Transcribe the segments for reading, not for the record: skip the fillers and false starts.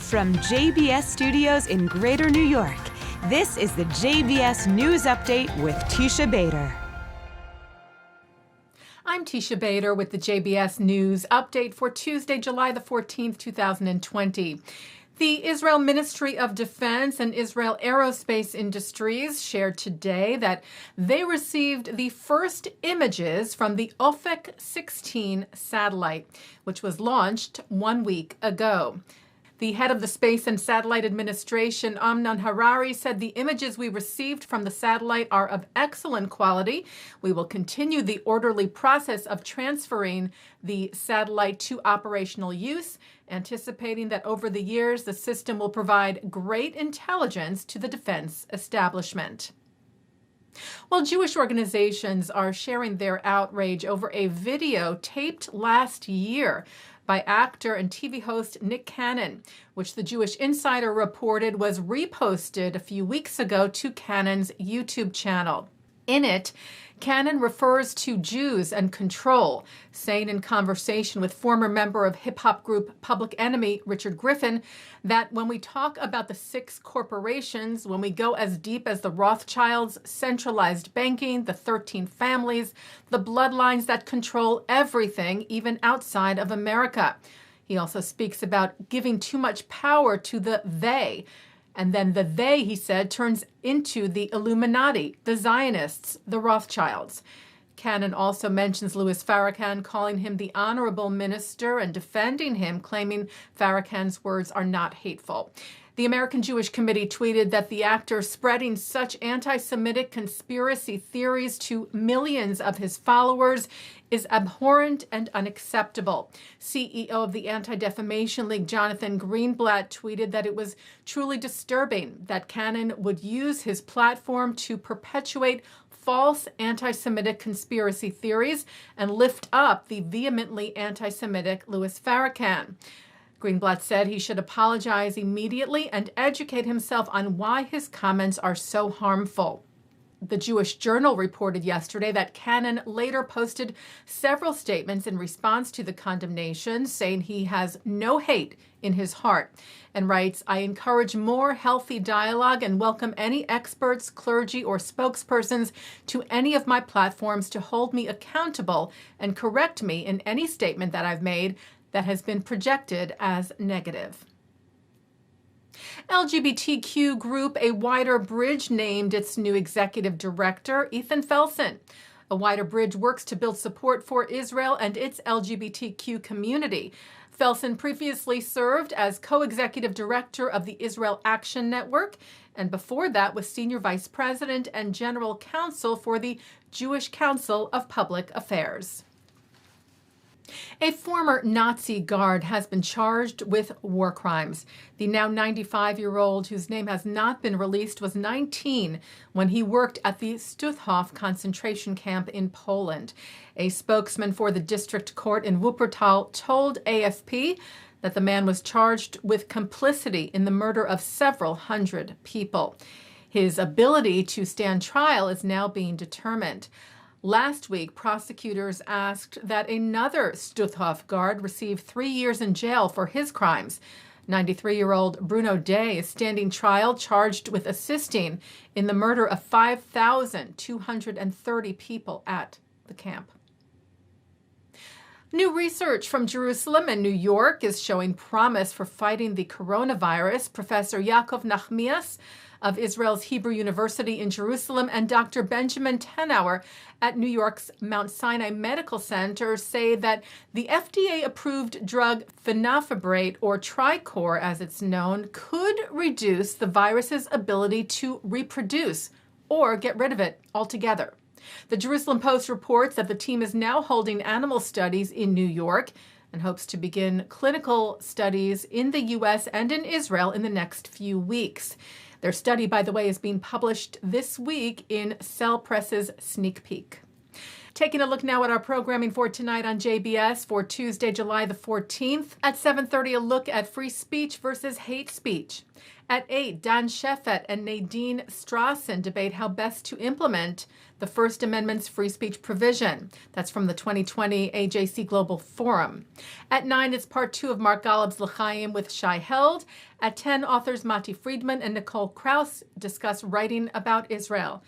From JBS Studios in Greater New York, this is the JBS News Update with Teisha Bader. I'm Teisha Bader with the JBS News Update for Tuesday, July the 14th, 2020. The Israel Ministry of Defense and Israel Aerospace Industries shared today that they received the first images from the Ofek 16 satellite, which was launched 1 week ago. The head of the Space and Satellite Administration, Amnon Harari, said the images we received from the satellite are of excellent quality. We will continue the orderly process of transferring the satellite to operational use, anticipating that over the years the system will provide great intelligence to the defense establishment. Well, Jewish organizations are sharing their outrage over a video taped last year by actor and TV host Nick Cannon, which the Jewish Insider reported was reposted a few weeks ago to Cannon's YouTube channel. In it, Cannon refers to Jews and control, saying in conversation with former member of hip-hop group Public Enemy, Richard Griffin, that when we talk about the 6 corporations, when we go as deep as the Rothschilds, centralized banking, the 13 families, the bloodlines that control everything, even outside of America. He also speaks about giving too much power to the they. And then the they, he said, turns into the Illuminati, the Zionists, the Rothschilds. Cannon also mentions Louis Farrakhan, calling him the honorable minister and defending him, claiming Farrakhan's words are not hateful. The American Jewish Committee tweeted that the actor spreading such anti-Semitic conspiracy theories to millions of his followers is abhorrent and unacceptable. CEO of the Anti-Defamation League, Jonathan Greenblatt, tweeted that it was truly disturbing that Cannon would use his platform to perpetuate false anti-Semitic conspiracy theories and lift up the vehemently anti-Semitic Louis Farrakhan. Greenblatt said he should apologize immediately and educate himself on why his comments are so harmful. The Jewish Journal reported yesterday that Cannon later posted several statements in response to the condemnation, saying he has no hate in his heart, and writes, "I encourage more healthy dialogue and welcome any experts, clergy, or spokespersons to any of my platforms to hold me accountable and correct me in any statement that I've made that has been projected as negative." LGBTQ group A Wider Bridge named its new executive director, Ethan Felsen. A Wider Bridge works to build support for Israel and its LGBTQ community. Felsen previously served as co-executive director of the Israel Action Network, and before that was senior vice president and general counsel for the Jewish Council of Public Affairs. A former Nazi guard has been charged with war crimes. The now 95-year-old, whose name has not been released, was 19 when he worked at the Stutthof concentration camp in Poland. A spokesman for the district court in Wuppertal told AFP that the man was charged with complicity in the murder of several hundred people. His ability to stand trial is now being determined. Last week, prosecutors asked that another Stutthof guard receive 3 years in jail for his crimes. 93-year-old Bruno Day is standing trial charged with assisting in the murder of 5,230 people at the camp. New research from Jerusalem and New York is showing promise for fighting the coronavirus. Professor Yaakov Nachmias of Israel's Hebrew University in Jerusalem and Dr. Benjamin Tenauer at New York's Mount Sinai Medical Center say that the FDA-approved drug fenofibrate, or Tricor as it's known, could reduce the virus's ability to reproduce or get rid of it altogether. The Jerusalem Post reports that the team is now holding animal studies in New York and hopes to begin clinical studies in the U.S. and in Israel in the next few weeks. Their study, by the way, is being published this week in Cell Press's Sneak Peek. Taking a look now at our programming for tonight on JBS for Tuesday, July the 14th. At 7:30, a look at free speech versus hate speech. At 8, Dan Shefet and Nadine Strassen debate how best to implement the First Amendment's free speech provision. That's from the 2020 AJC Global Forum. At 9, it's part 2 of Mark Golub's L'chaim with Shai Held. At 10, authors Mati Friedman and Nicole Krauss discuss writing about Israel.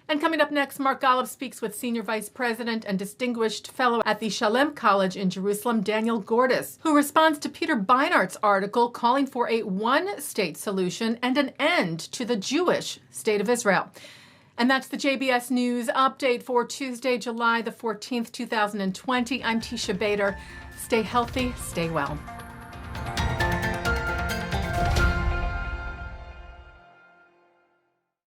And coming up next, Mark Golub speaks with Senior Vice President and Distinguished Fellow at the Shalem College in Jerusalem, Daniel Gordis, who responds to Peter Beinart's article calling for a one-state solution and an end to the Jewish state of Israel. And that's the JBS News Update for Tuesday, July the 14th, 2020. I'm Teisha Bader. Stay healthy, stay well.